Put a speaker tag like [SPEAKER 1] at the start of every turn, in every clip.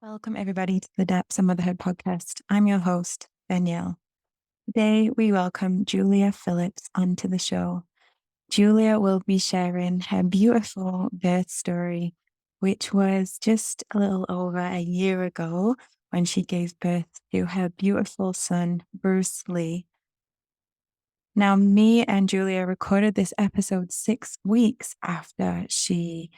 [SPEAKER 1] Welcome, everybody, to the Depths of Motherhood podcast. I'm your host, Danielle. Today, we welcome Julia Phillips onto the show. Julia will be sharing her beautiful birth story, which was just a little over a year ago when she gave birth to her beautiful son, Bruce Lee. Now, me and Julia recorded this episode 6 weeks after she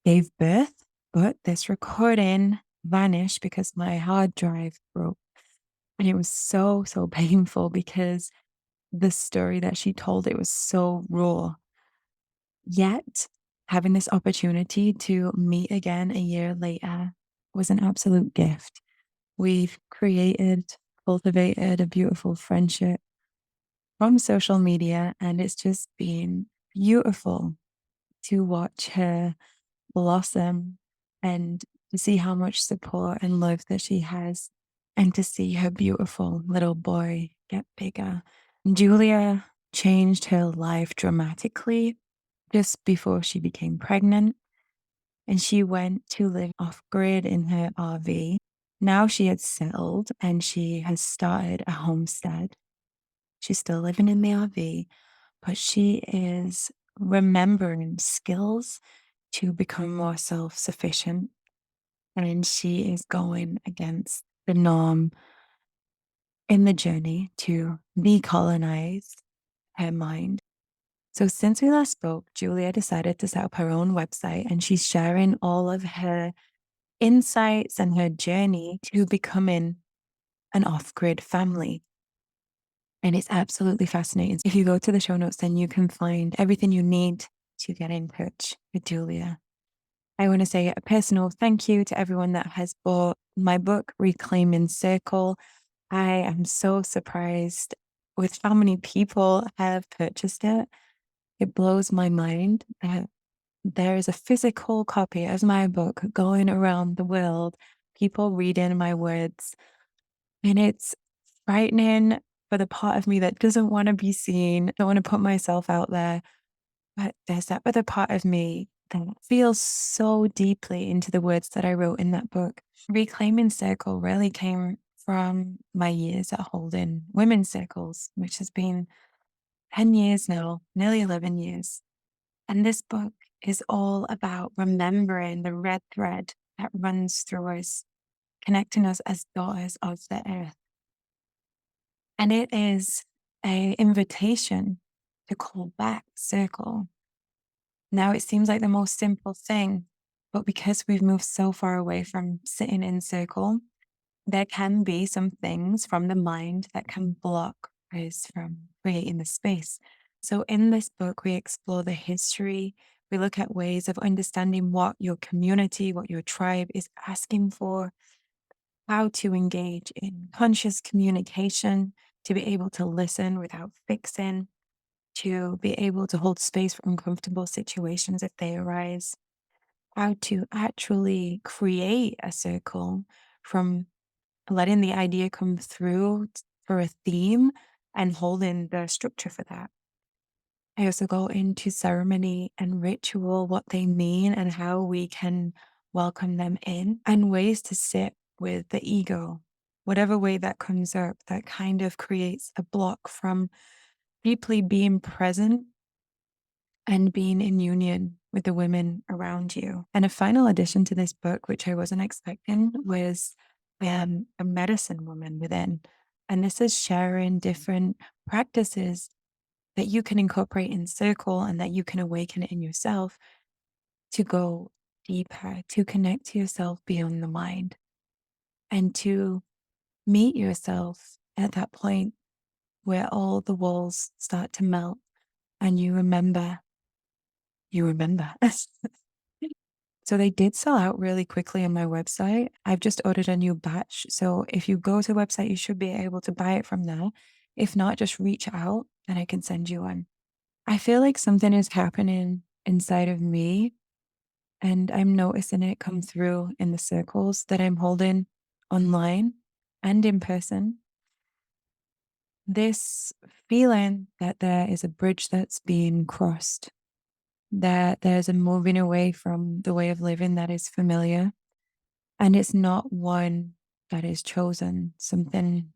[SPEAKER 1] gave birth, but this recording vanished because my hard drive broke. And it was so painful because the story that she told, it was so raw. Yet, having this opportunity to meet again a year later was an absolute gift. We've cultivated a beautiful friendship from social media, and it's just been beautiful to watch her blossom and to see how much support and love that she has, and to see her beautiful little boy get bigger. Julia changed her life dramatically just before she became pregnant, and she went to live off grid in her RV. Now she had settled and she has started a homestead. She's still living in the RV, but she is remembering skills to become more self sufficient. And she is going against the norm in the journey to decolonize her mind. So, since we last spoke, Julia decided to set up her own website, and she's sharing all of her insights and her journey to becoming an off grid family. And it's absolutely fascinating. If you go to the show notes, then you can find everything you need to get in touch with Julia. I want to say a personal thank you to everyone that has bought my book, Reclaiming Circle. I am so surprised with how many people have purchased it. It blows my mind that there is a physical copy of my book going around the world, people reading my words. And it's frightening for the part of me that doesn't want to be seen, don't want to put myself out there. But there's that other part of me that feels so deeply into the words that I wrote in that book. Reclaiming Circle really came from my years at holding women's circles, which has been 10 years now, nearly 11 years. And this book is all about remembering the red thread that runs through us, connecting us as daughters of the earth. And it is an invitation to call back circle. Now it seems like the most simple thing, but because we've moved so far away from sitting in circle, there can be some things from the mind that can block us from creating the space. So in this book, we explore the history. We look at ways of understanding what your community, what your tribe is asking for, how to engage in conscious communication, to be able to listen without fixing, to be able to hold space for uncomfortable situations if they arise, how to actually create a circle from letting the idea come through for a theme and holding the structure for that. I also go into ceremony and ritual, what they mean and how we can welcome them in, and ways to sit with the ego, whatever way that comes up, that kind of creates a block from deeply being present and being in union with the women around you. And a final addition to this book, which I wasn't expecting, was a medicine woman within. And this is sharing different practices that you can incorporate in circle and that you can awaken in yourself to go deeper, to connect to yourself beyond the mind, and to meet yourself at that point where all the walls start to melt and you remember. So they did sell out really quickly on my website. I've just ordered a new batch. So if you go to the website, you should be able to buy it from there. If not, just reach out and I can send you one. I feel like something is happening inside of me, and I'm noticing it come through in the circles that I'm holding online and in person. This feeling that there is a bridge that's being crossed, that there's a moving away from the way of living that is familiar, And it's not one that is chosen. Something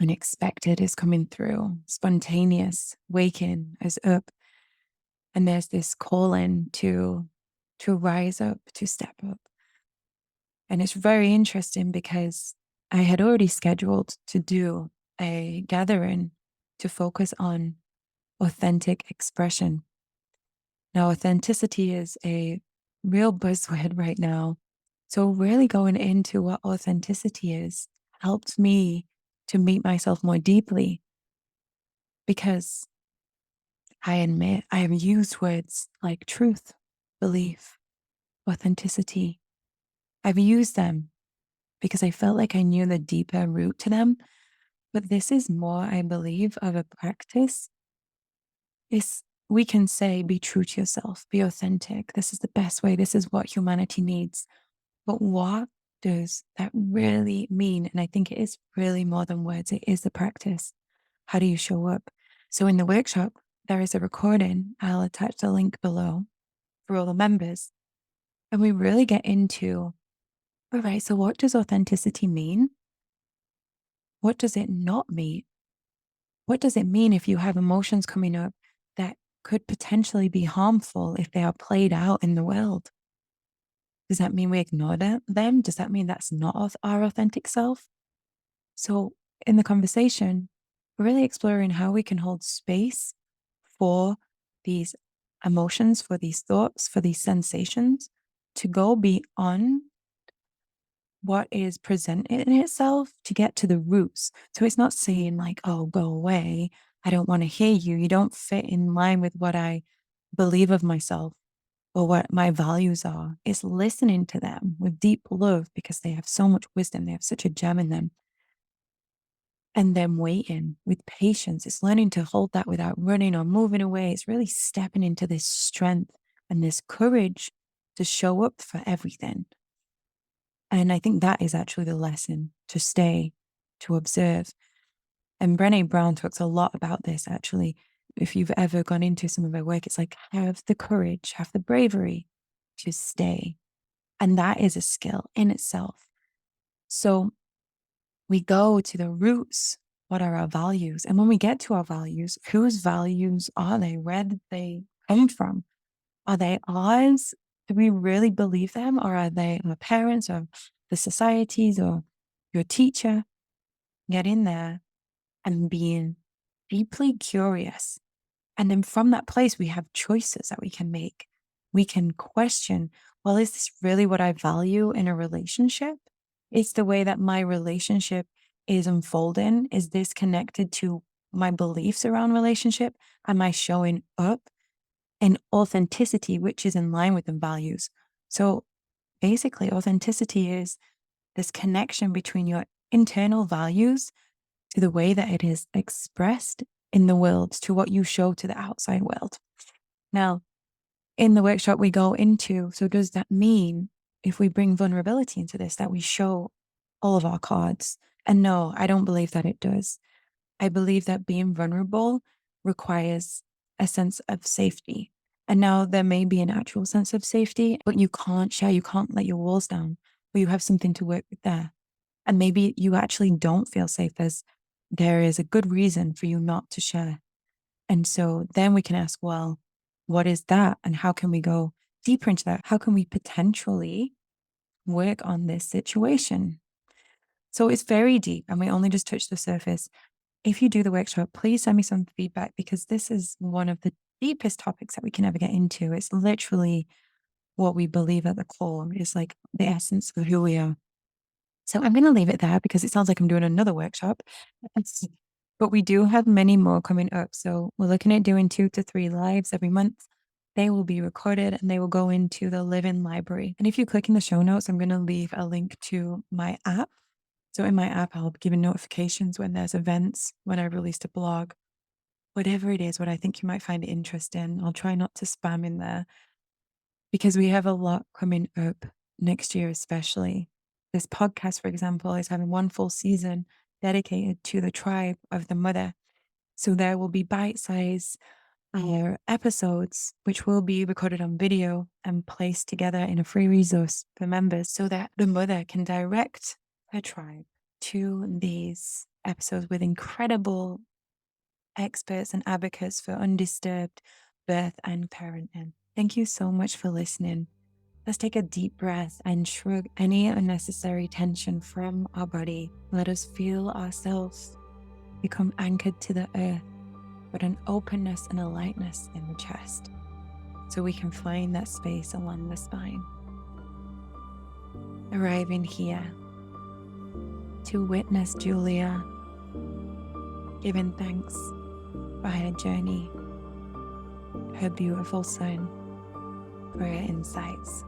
[SPEAKER 1] unexpected is coming through, spontaneous, waking us up. And there's this calling to rise up, to step up. And it's very interesting because I had already scheduled to do a gathering to focus on authentic expression. Now, authenticity is a real buzzword right now. So, really going into what authenticity is helped me to meet myself more deeply because I admit I have used words like truth, belief, authenticity. I've used them because I felt like I knew the deeper root to them. But this is more, I believe, of a practice. Is we can say, be true to yourself, be authentic. This is the best way. This is what humanity needs. But what does that really mean? And I think it is really more than words. It is the practice. How do you show up? So in the workshop, there is a recording. I'll attach the link below for all the members. And we really get into, all right, so what does authenticity mean? What does it not mean? What does it mean if you have emotions coming up that could potentially be harmful if they are played out in the world? Does that mean we ignore them? Does that mean that's not our authentic self? So, in the conversation, we're really exploring how we can hold space for these emotions, for these thoughts, for these sensations to go beyond what is presented in itself to get to the roots. So it's not saying like, oh, go away. I don't want to hear you. You don't fit in line with what I believe of myself or what my values are. It's listening to them with deep love because they have so much wisdom. They have such a gem in them. And then waiting with patience. It's learning to hold that without running or moving away. It's really stepping into this strength and this courage to show up for everything. And I think that is actually the lesson, to stay, to observe. And Brené Brown talks a lot about this, actually. If you've ever gone into some of her work, it's like, have the courage, have the bravery to stay. And that is a skill in itself. So we go to the roots. What are our values? And when we get to our values, whose values are they? Where did they come from? Are they ours? Do we really believe them? Or are they our parents or the societies or your teacher? Get in there and being deeply curious. And then from that place, we have choices that we can make. We can question, well, is this really what I value in a relationship? Is the way that my relationship is unfolding? Is this connected to my beliefs around relationship? Am I showing up in authenticity, which is in line with the values? So basically, authenticity is this connection between your internal values to the way that it is expressed in the world, to what you show to the outside world. Now, in the workshop, we go into, so does that mean if we bring vulnerability into this, that we show all of our cards? And no, I don't believe that it does. I believe that being vulnerable requires a sense of safety. And now there may be an actual sense of safety, but you can't share, you can't let your walls down, or you have something to work with there. And maybe you actually don't feel safe. There is a good reason for you not to share. And so then we can ask, well, what is that? And how can we go deeper into that? How can we potentially work on this situation? So it's very deep and we only just touched the surface. If you do the workshop, please send me some feedback because this is one of the deepest topics that we can ever get into. It's literally what we believe at the core. It's like the essence of who we are. So I'm going to leave it there because it sounds like I'm doing another workshop. But we do have many more coming up. So we're looking at doing 2 to 3 lives every month. They will be recorded and they will go into the Live-In library. And if you click in the show notes, I'm going to leave a link to my app. So in my app, I'll be giving notifications when there's events, when I released a blog, whatever it is, what I think you might find interesting. I'll try not to spam in there because we have a lot coming up next year, especially. This podcast, for example, is having 1 full season dedicated to the tribe of the mother. So there will be bite-sized episodes, which will be recorded on video and placed together in a free resource for members so that the mother can direct her tribe to these episodes with incredible experts and advocates for undisturbed birth and parenting. Thank you so much for listening. Let's take a deep breath and shrug any unnecessary tension from our body. Let us feel ourselves become anchored to the earth, but an openness and a lightness in the chest, so we can find that space along the spine. Arriving here to witness Julia, giving thanks for her journey, her beautiful son, for her insights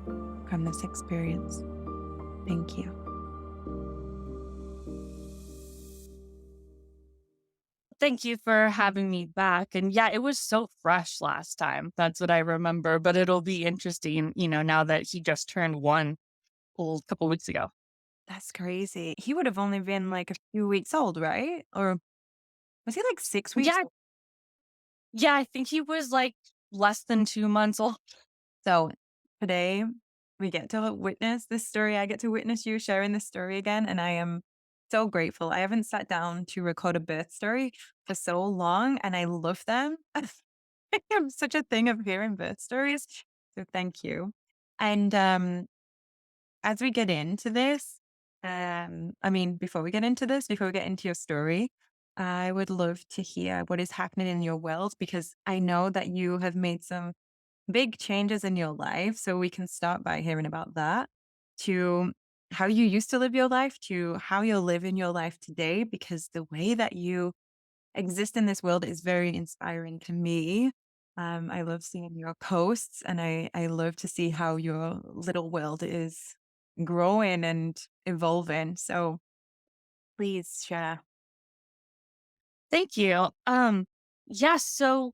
[SPEAKER 1] from this experience. Thank you.
[SPEAKER 2] Thank you for having me back. And yeah, it was so fresh last time. That's what I remember. But it'll be interesting, now that he just turned one a couple weeks ago.
[SPEAKER 1] That's crazy. He would have only been like a few weeks old, right? Or was he like 6 weeks
[SPEAKER 2] Yeah,
[SPEAKER 1] old?
[SPEAKER 2] yeah, I think he was like less than 2 months old.
[SPEAKER 1] So today we get to witness this story. I get to witness you sharing this story again. And I am so grateful. I haven't sat down to record a birth story for so long, and I love them. I'm such a thing of hearing birth stories. So thank you. And as we get into this, before we get into this, before we get into your story, I would love to hear what is happening in your world, because I know that you have made some big changes in your life. So we can start by hearing about that, to how you used to live your life, to how you're living your life today, because the way that you exist in this world is very inspiring to me. I love seeing your posts, and I love to see how your little world is growing and evolving. So please share.
[SPEAKER 2] Thank you. Yeah, so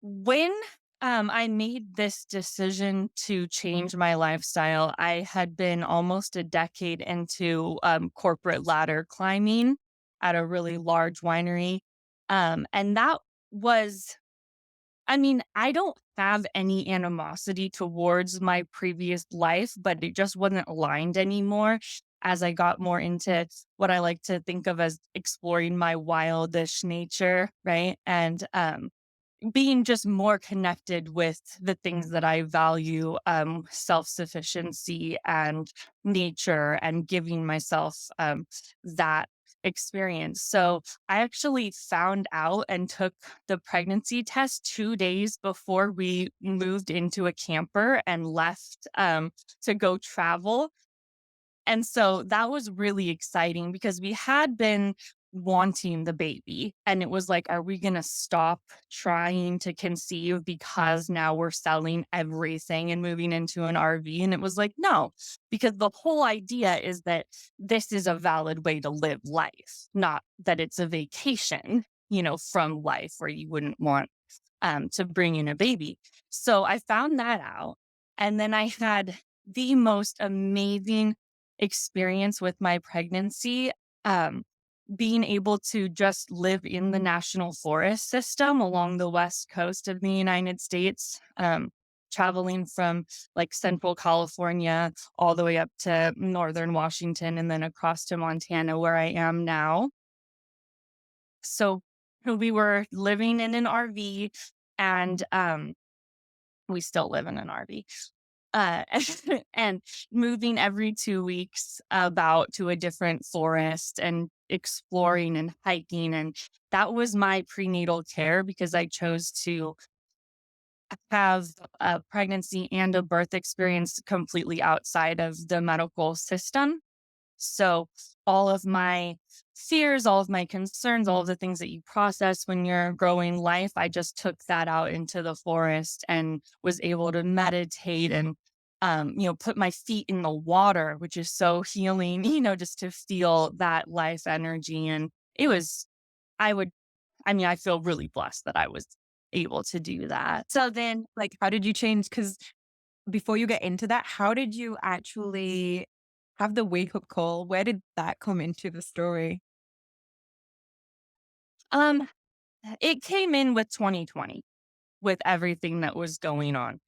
[SPEAKER 2] when I made this decision to change my lifestyle, I had been almost a decade into corporate ladder climbing at a really large winery. And that was I don't have any animosity towards my previous life, but it just wasn't aligned anymore as I got more into what I like to think of as exploring my wildish nature, right? And being just more connected with the things that I value, self-sufficiency and nature, and giving myself that experience. So I actually found out and took the pregnancy test 2 days before we moved into a camper and left to go travel. And so that was really exciting because we had been wanting the baby. And it was like, are we going to stop trying to conceive because now we're selling everything and moving into an RV? And it was like, no, because the whole idea is that this is a valid way to live life, not that it's a vacation, from life where you wouldn't want to bring in a baby. So I found that out. And then I had the most amazing experience with my pregnancy, um, being able to just live in the national forest system along the west coast of the United States, traveling from like central California all the way up to northern Washington and then across to Montana, where I am now. So we were living in an RV, and we still live in an RV. Uh, and moving every 2 weeks about to a different forest and exploring and hiking. And that was my prenatal care because I chose to have a pregnancy and a birth experience completely outside of the medical system. So all of my fears, all of my concerns, all of the things that you process when you're growing life, I just took that out into the forest and was able to meditate and put my feet in the water, which is so healing, just to feel that life energy. And it was, I would, I feel really blessed that I was able to do that. So then,
[SPEAKER 1] Like, how did you change? Because before you get into that, how did you actually have the wake up call? Where did that come into the story?
[SPEAKER 2] um, it came in with 2020. with everything that was going on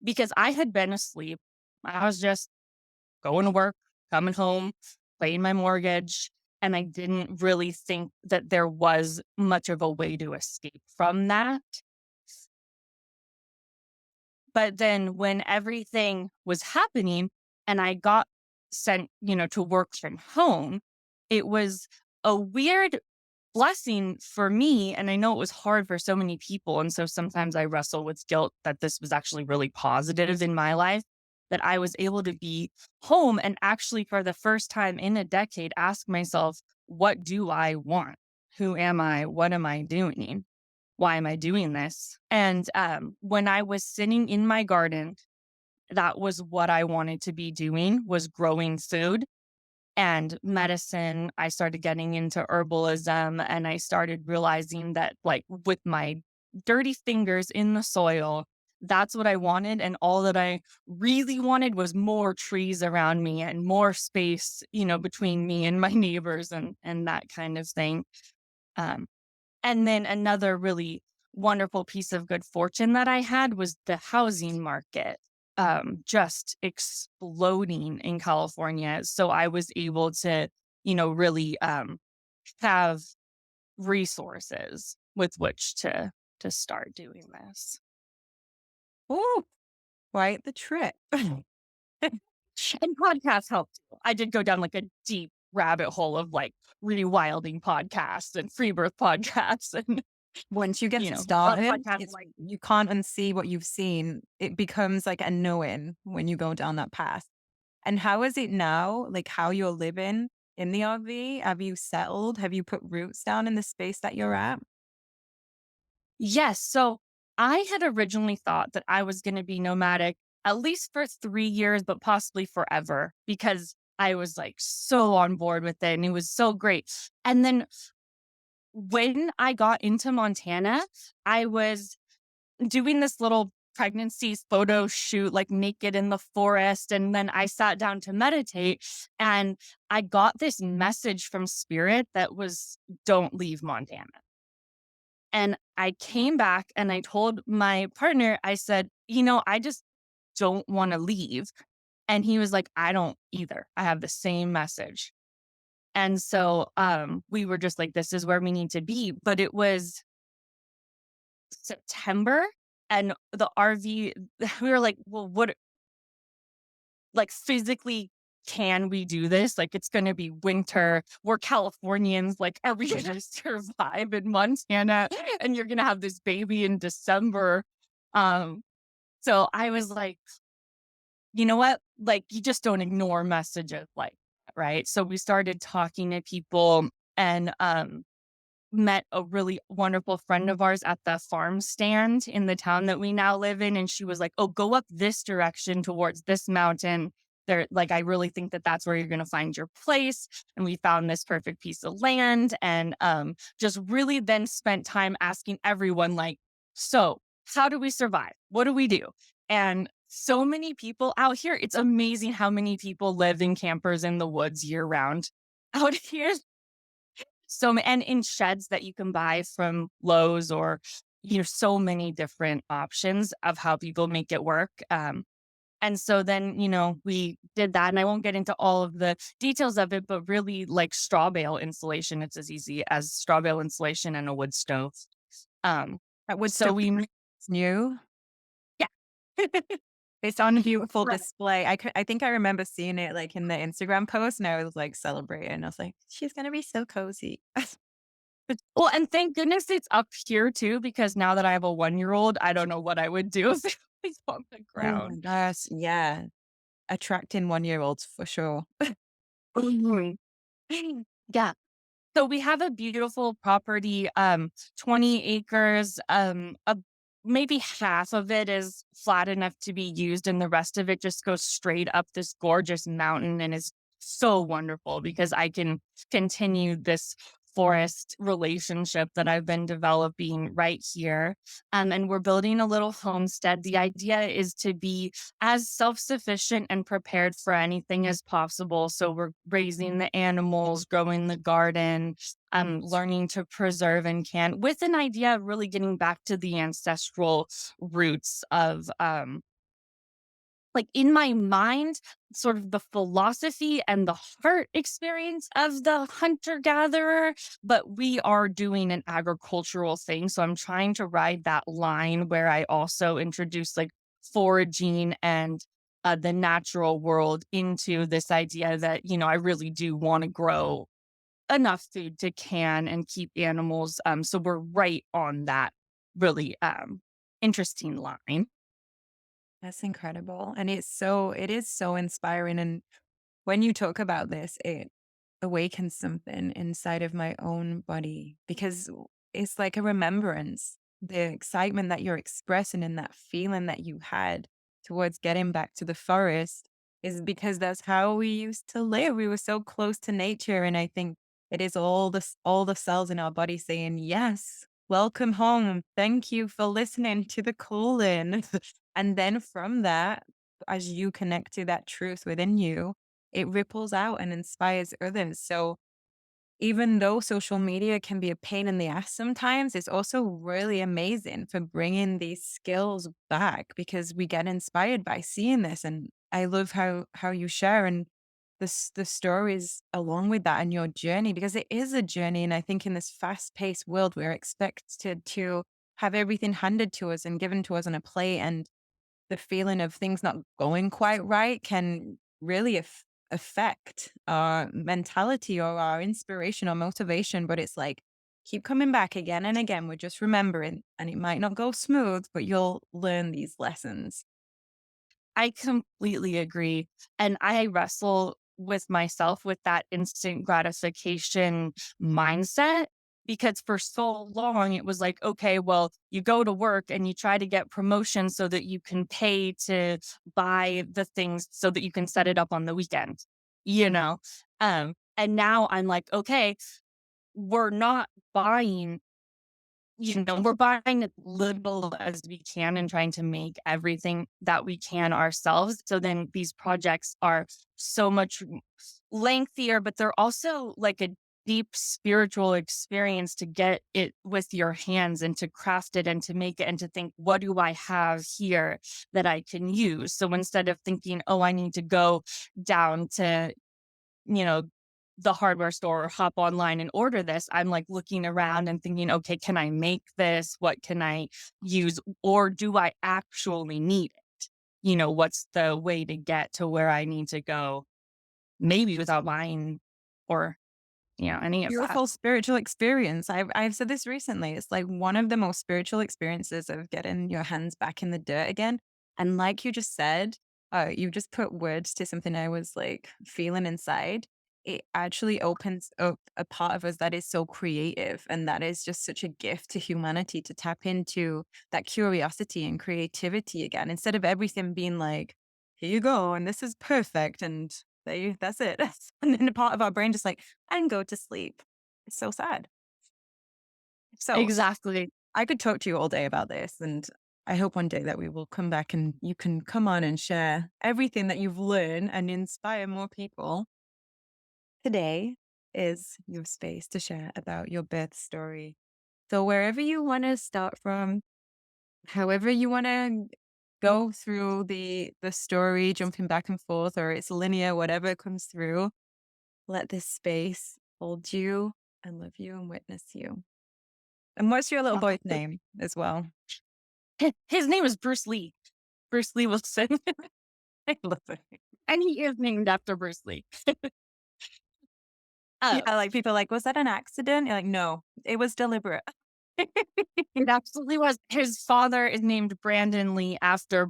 [SPEAKER 2] because I had been asleep. I was just going to work, coming home, paying my mortgage. And I didn't really think that there was much of a way to escape from that. But then when everything was happening and I got sent, to work from home, it was a weird blessing for me. And I know it was hard for so many people. And so sometimes I wrestle with guilt that this was actually really positive in my life, that I was able to be home and actually, for the first time in a decade, ask myself, what do I want? Who am I? What am I doing? Why am I doing this? And when I was sitting in my garden, that was what I wanted to be doing, was growing food and medicine. I started getting into herbalism and I started realizing that, like, with my dirty fingers in the soil, that's what I wanted. And all that I really wanted was more trees around me and more space, between me and my neighbors and that kind of thing. Um, and then another really wonderful piece of good fortune that I had was the housing market just exploding in California. So I was able to, really have resources with which to start doing this.
[SPEAKER 3] Oh, quite the trip.
[SPEAKER 2] And podcasts helped too. I did go down like a deep rabbit hole of like rewilding podcasts and free birth podcasts and
[SPEAKER 3] Once you get started,
[SPEAKER 2] podcasts
[SPEAKER 3] it's
[SPEAKER 2] like
[SPEAKER 3] you can't unsee what you've seen. It becomes like a knowing when you go down that path. And how is it now? Like how you're living in the RV? Have you settled? Have you put roots down in the space that you're at?
[SPEAKER 2] yes. So I had originally thought that I was going to be nomadic at least for 3 years, but possibly forever because I was like so on board with it and it was so great. And then when I got into Montana, I was doing this little pregnancy photo shoot, like naked in the forest. And then I sat down to meditate and I got this message from spirit that was, don't leave Montana. And I came back and I told my partner, I said, I just don't want to leave. And he was like, I don't either. I have the same message. And so we were just like, this is where we need to be. But it was September and the RV, we were like, well, what, like, physically, can we do this? Like, it's going to be winter. We're Californians. Like, are we going to survive in Montana? And you're going to have this baby in December. Um, so I was like, you know what? Like, you just don't ignore messages like that, right? So we started talking to people and met a really wonderful friend of ours at the farm stand in the town that we now live in. And she was like, oh, go up this direction towards this mountain. There, like, I really think that that's where you're going to find your place. And we found this perfect piece of land and just really then spent time asking everyone, like, so how do we survive? What do we do? And so many people out here, it's amazing how many people live in campers in the woods year round out here. And in sheds that you can buy from Lowe's or, so many different options of how people make it work. And so then, we did that. And I won't get into all of the details of it, but really, like, straw bale insulation, it's as easy as straw bale insulation and a wood stove. Um,
[SPEAKER 3] That would
[SPEAKER 2] so
[SPEAKER 3] still
[SPEAKER 2] we,
[SPEAKER 3] be new.
[SPEAKER 2] yeah.
[SPEAKER 3] It's on a beautiful
[SPEAKER 2] Right.
[SPEAKER 3] display. I think I remember seeing it like in the Instagram post and I was like celebrating. I was like, she's gonna be so cozy.
[SPEAKER 2] Well, and thank goodness it's up here too, because now that I have a 1-year-old, I don't know what I would do if it was on the
[SPEAKER 3] Oh my
[SPEAKER 2] ground.
[SPEAKER 3] gosh. Yeah. Attracting 1-year-olds for sure.
[SPEAKER 2] Mhm. Yeah. So we have a beautiful property, 20 acres, maybe half of it is flat enough to be used and the rest of it just goes straight up this gorgeous mountain and is so wonderful because I can continue this forest relationship that I've been developing right here. And we're building a little homestead. The idea is to be as self sufficient and prepared for anything as possible. So we're raising the animals, growing the garden, learning to preserve and can, with an idea of really getting back to the ancestral roots of like in my mind, sort of the philosophy and the heart experience of the hunter gatherer, but we are doing an agricultural thing. So I'm trying to ride that line where I also introduce like foraging and the natural world into this idea that, I really do want to grow enough food to can and keep animals. So we're right on that really interesting line.
[SPEAKER 3] That's incredible. And it is so inspiring. And when you talk about this, it awakens something inside of my own body because it's like a remembrance. The excitement that you're expressing and that feeling that you had towards getting back to the forest is because that's how we used to live. We were so close to nature. And I think it is all the cells in our body saying, yes, welcome home. Thank you for listening to the calling. And then from that, as you connect to that truth within you, it ripples out and inspires others. So even though social media can be a pain in the ass sometimes, it's also really amazing for bringing these skills back because we get inspired by seeing this. And I love how you share and the stories along with that and your journey because it is a journey. And I think in this fast paced world, we're expected to have everything handed to us and given to us on a plate. And the feeling of things not going quite right can really affect our mentality or our inspiration or motivation. But it's like, keep coming back again and again. We're just remembering, and it might not go smooth, but you'll learn these lessons.
[SPEAKER 2] I completely agree. And I wrestle with myself with that instant gratification mindset because for so long it was like, okay, well, you go to work and you try to get promotion so that you can pay to buy the things so that you can set it up on the weekend, you know? And now I'm like, okay, we're not buying we're buying as little as we can and trying to make everything that we can ourselves. So then these projects are so much lengthier, but they're also like a deep spiritual experience to get it with your hands and to craft it and to make it and to think, what do I have here that I can use? So instead of thinking, oh, I need to go down to you know, the hardware store or hop online and order this, I'm like looking around and thinking, okay, can I make this? What can I use? Or do I actually need it? What's the way to get to where I need to go? Maybe without buying or, any of that.
[SPEAKER 3] Beautiful spiritual experience. I've said this recently. It's like one of the most spiritual experiences of getting your hands back in the dirt again. And like you just said, you just put words to something I was like feeling inside. It actually opens up a part of us that is so creative. And that is just such a gift to humanity to tap into that curiosity and creativity again, instead of everything being like, here you go, and this is perfect. And that's it. And then a part of our brain just like, and go to sleep. It's so sad. So
[SPEAKER 2] Exactly.
[SPEAKER 3] I could talk to you all day about this. And I hope one day that we will come back and you can come on and share everything that you've learned and inspire more people. Today is your space to share about your birth story. So wherever you want to start from, however you want to go through the story, jumping back and forth, or it's linear, whatever comes through, let this space hold you and love you and witness you. And what's your little boy's name as well?
[SPEAKER 2] His name is Bruce Lee. Bruce Lee Wilson.
[SPEAKER 3] I love it.
[SPEAKER 2] And he is named after Bruce Lee.
[SPEAKER 3] Yeah,
[SPEAKER 2] Oh,
[SPEAKER 3] like people are like, was that an accident? You're like, no, it was deliberate.
[SPEAKER 2] it absolutely was. His father is named Brandon Lee after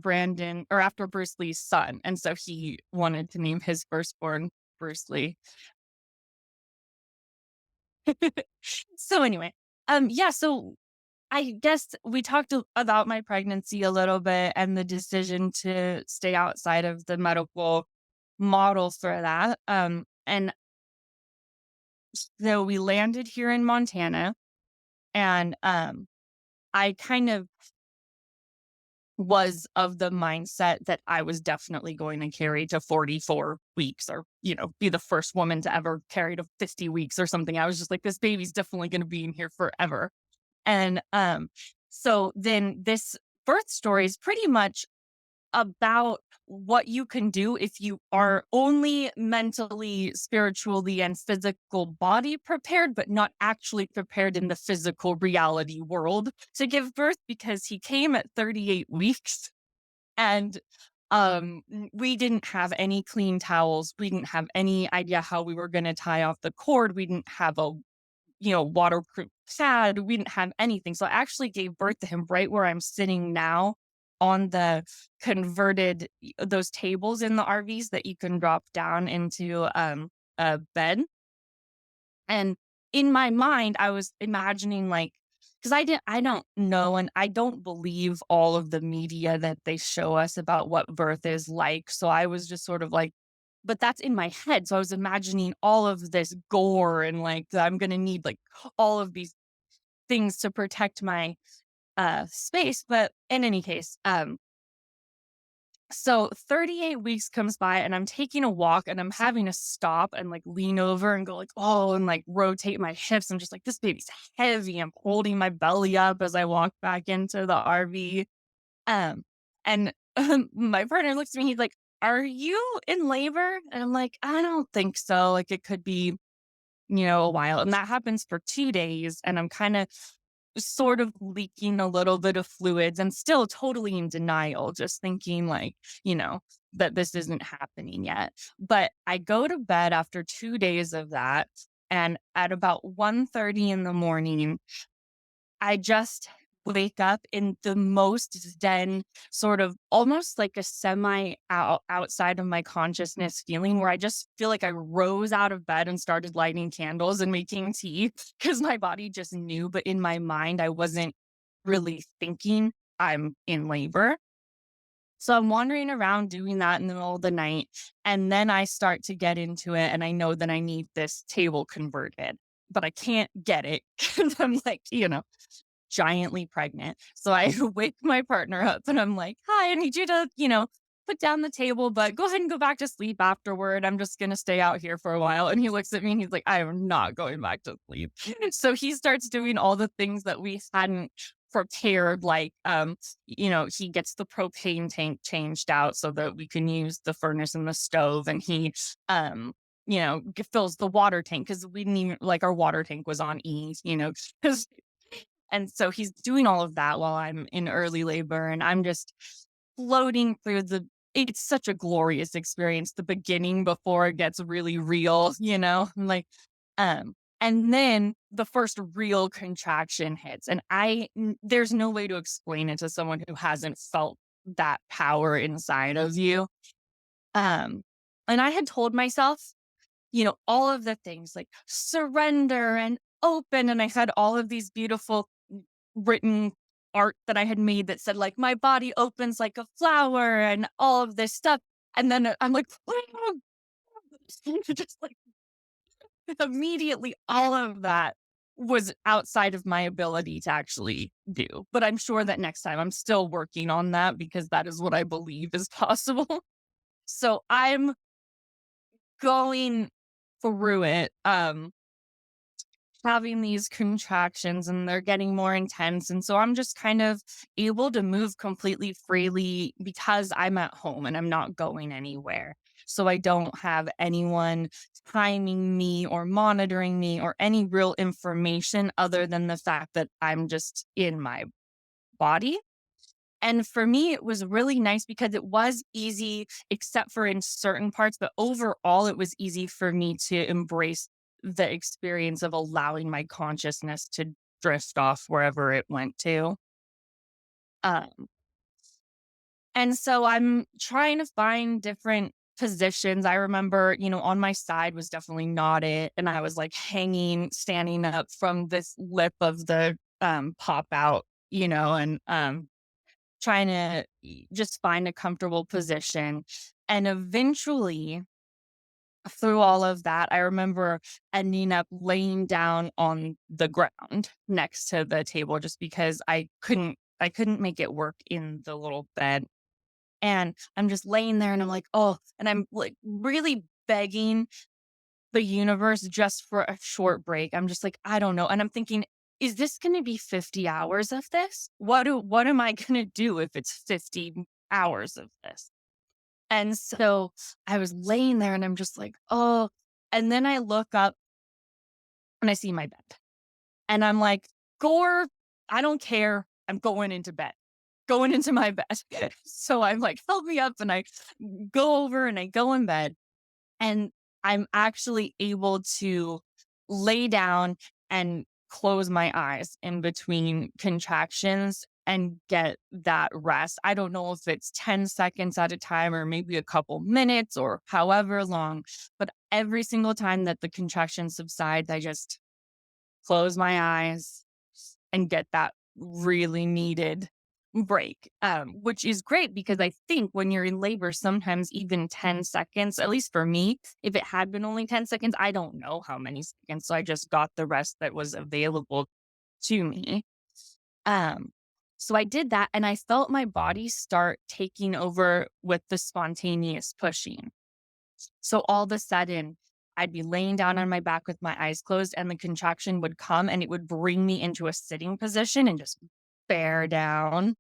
[SPEAKER 2] after Bruce Lee's son. And so he wanted to name his firstborn Bruce Lee. So anyway, yeah, so I guess we talked about my pregnancy a little bit and the decision to stay outside of the medical model for that. And So we landed here in Montana, and I kind of was of the mindset that I was definitely going to carry to 44 weeks, or, be the first woman to ever carry to 50 weeks or something. I was just like, this baby's definitely going to be in here forever. And so then this birth story is pretty much about what you can do if you are only mentally, spiritually, and physical body prepared, but not actually prepared in the physical reality world to give birth, because he came at 38 weeks, and we didn't have any clean towels. We didn't have any idea how we were going to tie off the cord. We didn't have a waterproof pad. We didn't have anything. So I actually gave birth to him right where I'm sitting now, on the converted those tables in the RVs that you can drop down into a bed. And in my mind, I was imagining, like, because I don't know, and I don't believe all of the media that they show us about what birth is like. So I was just sort of like, but that's in my head. So I was imagining all of this gore, and like that I'm gonna need like all of these things to protect my space. But in any case, so 38 weeks comes by, and I'm taking a walk, and I'm having to stop and like lean over and go like, oh, and like rotate my hips. I'm just like, this baby's heavy. I'm holding my belly up as I walk back into the RV. Um, and my partner looks at me, he's like, are you in labor? And I'm like, I don't think so. Like, it could be, a while. And that happens for 2 days. And I'm kind of sort of leaking a little bit of fluids, and still totally in denial, just thinking like, that this isn't happening yet. But I go to bed after 2 days of that. And at about 1:30 in the morning, I just wake up in the most zen, sort of almost like a semi outside of my consciousness feeling, where I just feel like I rose out of bed and started lighting candles and making tea because my body just knew. But in my mind, I wasn't really thinking I'm in labor. So I'm wandering around doing that in the middle of the night. And then I start to get into it, and I know that I need this table converted, but I can't get it because I'm like, giantly pregnant. So I wake my partner up, and I'm like, hi, I need you to, put down the table, but go ahead and go back to sleep afterward. I'm just going to stay out here for a while. And he looks at me, and he's like, I am not going back to sleep. So he starts doing all the things that we hadn't prepared. Like, he gets the propane tank changed out so that we can use the furnace and the stove. And he, fills the water tank, because we didn't even, like, our water tank was on E, because and so he's doing all of that while I'm in early labor, and I'm just floating through it's such a glorious experience, the beginning before it gets really real, like, and then the first real contraction hits, and there's no way to explain it to someone who hasn't felt that power inside of you. Um, and I had told myself, all of the things like surrender and open. And I had all of these beautiful written art that I had made that said, like, my body opens like a flower and all of this stuff. And then I'm like, just like immediately all of that was outside of my ability to actually do. But I'm sure that next time I'm still working on that, because that is what I believe is possible. So I'm going through it, having these contractions, and they're getting more intense. And so I'm just kind of able to move completely freely because I'm at home and I'm not going anywhere. So I don't have anyone timing me or monitoring me or any real information other than the fact that I'm just in my body. And for me, it was really nice because it was easy, except for in certain parts, but overall, it was easy for me to embrace the experience of allowing my consciousness to drift off wherever it went to. Um, and so I'm trying to find different positions. I remember, on my side was definitely not it. And I was like hanging, standing up from this lip of the pop out, and trying to, just find a comfortable position. And eventually, through all of that, I remember ending up laying down on the ground next to the table just because I couldn't make it work in the little bed. And I'm just laying there and I'm like, "Oh," and I'm like really begging the universe just for a short break. I'm just like, "I don't know." And I'm thinking, "Is this going to be 50 hours of this? What am I going to do if it's 50 hours of this?" And so I was laying there and I'm just like, "Oh." And then I look up and I see my bed. And I'm like, "Gore, I don't care. I'm going into bed." Going into my bed. So I'm like, "Help me up." And I go over and I go in bed. And I'm actually able to lay down and close my eyes in between contractions and get that rest. I don't know if it's 10 seconds at a time or maybe a couple minutes or however long, but every single time that the contractions subside, I just close my eyes and get that really needed break, which is great because I think when you're in labor, sometimes even 10 seconds, at least for me, if it had been only 10 seconds, I don't know how many seconds. So I just got the rest that was available to me. Um, so I did that and I felt my body start taking over with the spontaneous pushing. So all of a sudden, I'd be laying down on my back with my eyes closed, and the contraction would come and it would bring me into a sitting position and just bear down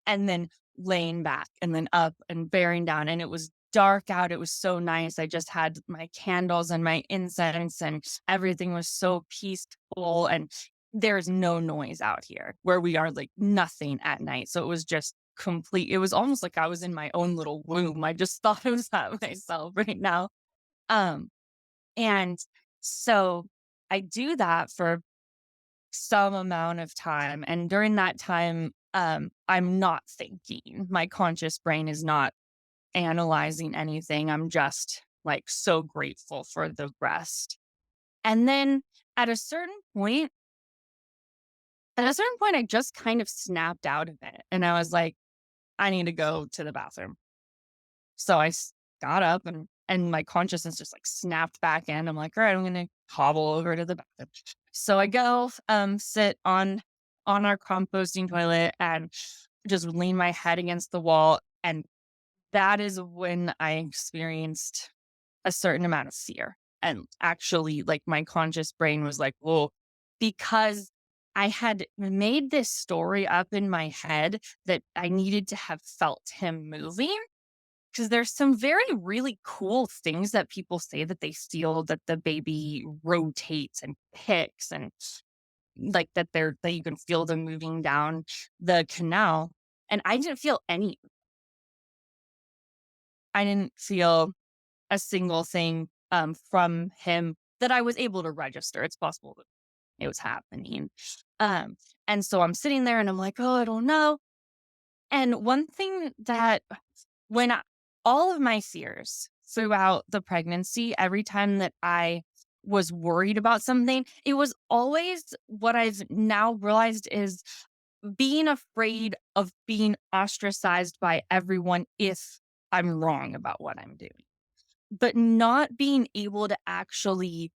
[SPEAKER 2] and then laying back and then up and bearing down. And it was dark out. It was so nice. I just had my candles and my incense, and everything was so peaceful. And there's no noise out here where we are, like nothing at night. So it was just complete. It was almost like I was in my own little womb. I just thought I was at myself right now. Um, and so I do that for some amount of time. And during that time, I'm not thinking. My conscious brain is not analyzing anything. I'm just like so grateful for the rest. And then at a certain point, I just kind of snapped out of it. And I was like, I need to go to the bathroom. So got up and my consciousness just like snapped back in. I'm like, all right, I'm gonna hobble over to the bathroom. So I go sit on our composting toilet and just lean my head against the wall. And that is when I experienced a certain amount of fear. And actually, like my conscious brain was like, whoa, because I had made this story up in my head that I needed to have felt him moving, because there's some very really cool things that people say that they feel, that the baby rotates and kicks and like that you can feel them moving down the canal. And I didn't feel any. I didn't feel a single thing from him that I was able to register. It's possible that it was happening. Um and so I'm sitting there and I'm like, "Oh, I don't know." And one thing that when I, all of my fears throughout the pregnancy, every time that I was worried about something, it was always what I've now realized is being afraid of being ostracized by everyone if I'm wrong about what I'm doing, but not being able to actually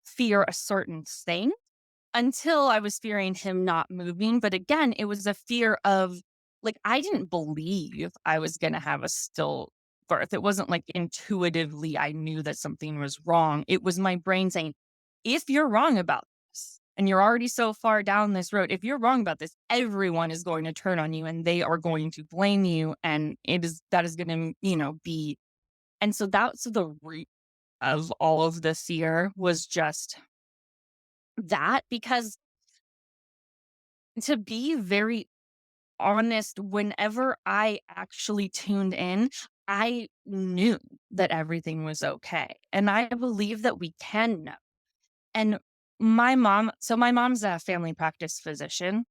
[SPEAKER 2] fear a certain thing until I was fearing him not moving. But again, it was a fear of, like, I didn't believe I was going to have a still birth. It wasn't like intuitively I knew that something was wrong. It was my brain saying, if you're wrong about this and you're already so far down this road, if you're wrong about this, everyone is going to turn on you and they are going to blame you. And that is going to, be. And so that's the root of all of the fear, was just that. Because to be very honest, whenever I actually tuned in, I knew that everything was okay. And I believe that we can know. And my mom's a family practice physician.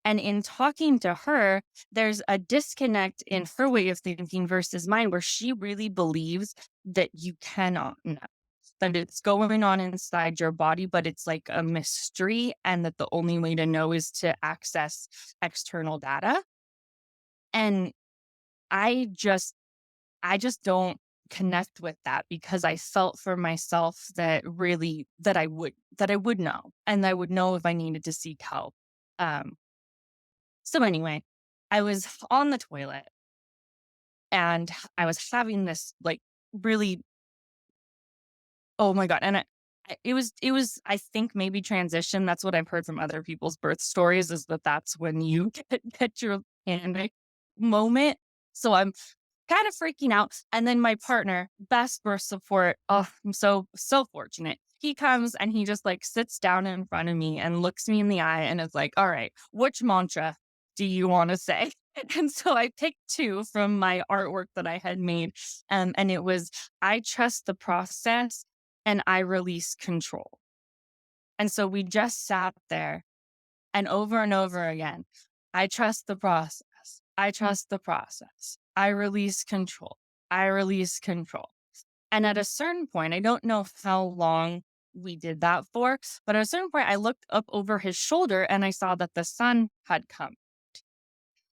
[SPEAKER 2] And in talking to her, there's a disconnect in her way of thinking versus mine, where she really believes that you cannot know, that it's going on inside your body, but it's like a mystery, and that the only way to know is to access external data. And I just, I just don't connect with that because I felt for myself that really that I would know and I would know if I needed to seek help. Um, so anyway, I was on the toilet and I was having this like really, oh my God. And it was I think maybe transition. That's what I've heard from other people's birth stories is that that's when you get your panic moment. So I'm kind of freaking out. And then my partner, best birth support. Oh, I'm so fortunate. He comes and he just like sits down in front of me and looks me in the eye and is like, all right, which mantra do you want to say? And so I picked two from my artwork that I had made. And it was, I trust the process and I release control. And so we just sat there and over again. I trust the process. I trust the process. I release control. I release control. And at a certain point, I don't know how long we did that for, but at a certain point, I looked up over his shoulder and I saw that the sun had come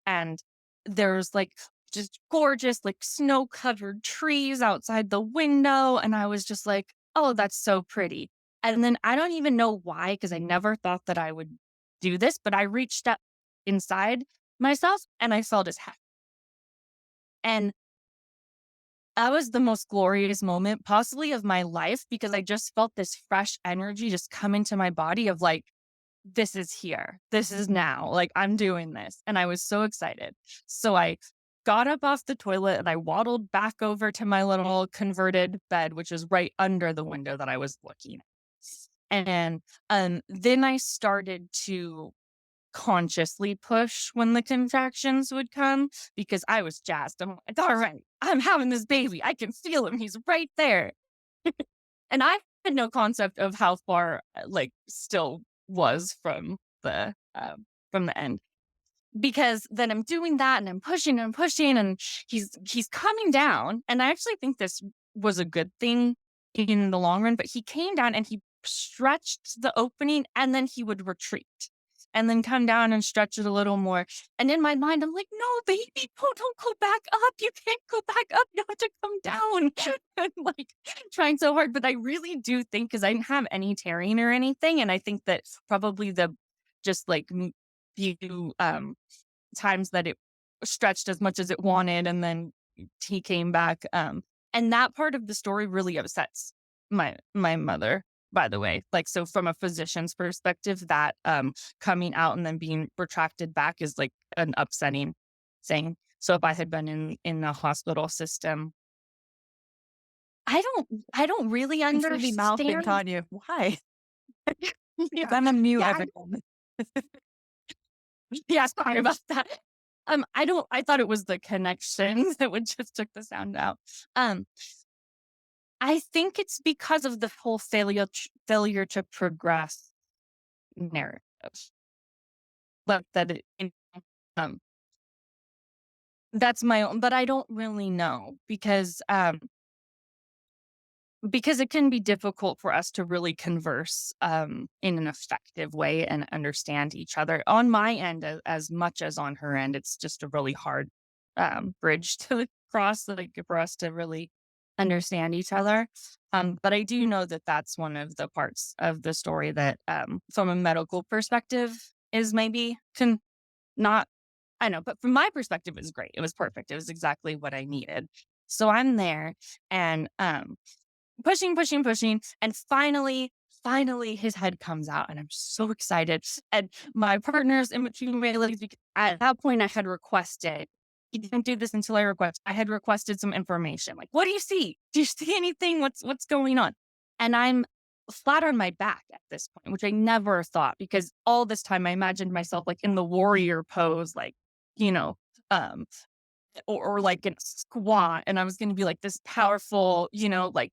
[SPEAKER 2] and there's like just gorgeous, like snow covered trees outside the window. And I was just like, oh, that's so pretty. And then I don't even know why, because I never thought that I would do this, but I reached up inside myself and I felt his hat. And that was the most glorious moment, possibly of my life, because I just felt this fresh energy just come into my body of like, this is here. This is now. Like, I'm doing this. And I was so excited. So I got up off the toilet and I waddled back over to my little converted bed, which is right under the window that I was looking at. And then I started to consciously push when the contractions would come because I was jazzed. I'm like, all right, I'm having this baby. I can feel him. He's right there. And I had no concept of how far like still was from the end. Because then I'm doing that and I'm pushing and he's coming down. And I actually think this was a good thing in the long run, but he came down and he stretched the opening and then he would retreat and then come down and stretch it a little more. And in my mind, I'm like, no, baby, don't go back up. You can't go back up. You have to come down. I'm like trying so hard. But I really do think because I didn't have any tearing or anything. And I think that probably the just like few times that it stretched as much as it wanted and then he came back and that part of the story really upsets my mother, by the way. Like, so from a physician's perspective, that coming out and then being retracted back is like an upsetting thing. So if I had been in the hospital system, I don't really
[SPEAKER 3] It's gonna be mouthing
[SPEAKER 2] understand.
[SPEAKER 3] on you. Why?
[SPEAKER 2] Yeah,
[SPEAKER 3] I'm a mute
[SPEAKER 2] yeah,
[SPEAKER 3] everyone.
[SPEAKER 2] yeah, sorry about that. I thought it was the connection that would just took the sound out. Um, I think it's because of the whole failure to progress narrative. But um, that's my own, but I don't really know because it can be difficult for us to really converse in an effective way and understand each other. On my end, as much as on her end, it's just a really hard bridge to cross, like for us to really understand each other. But I do know that that's one of the parts of the story that, from a medical perspective, is maybe not. I know, but from my perspective, it was great. It was perfect. It was exactly what I needed. So I'm there and pushing, and finally his head comes out, and I'm so excited. And my partner's in between my legs because at that point I had requested. He didn't do this until I had requested some information. Like, what do you see? Do you see anything? What's going on? And I'm flat on my back at this point, which I never thought because all this time I imagined myself like in the warrior pose, like, you know, um, or like in a squat, and I was going to be like this powerful, like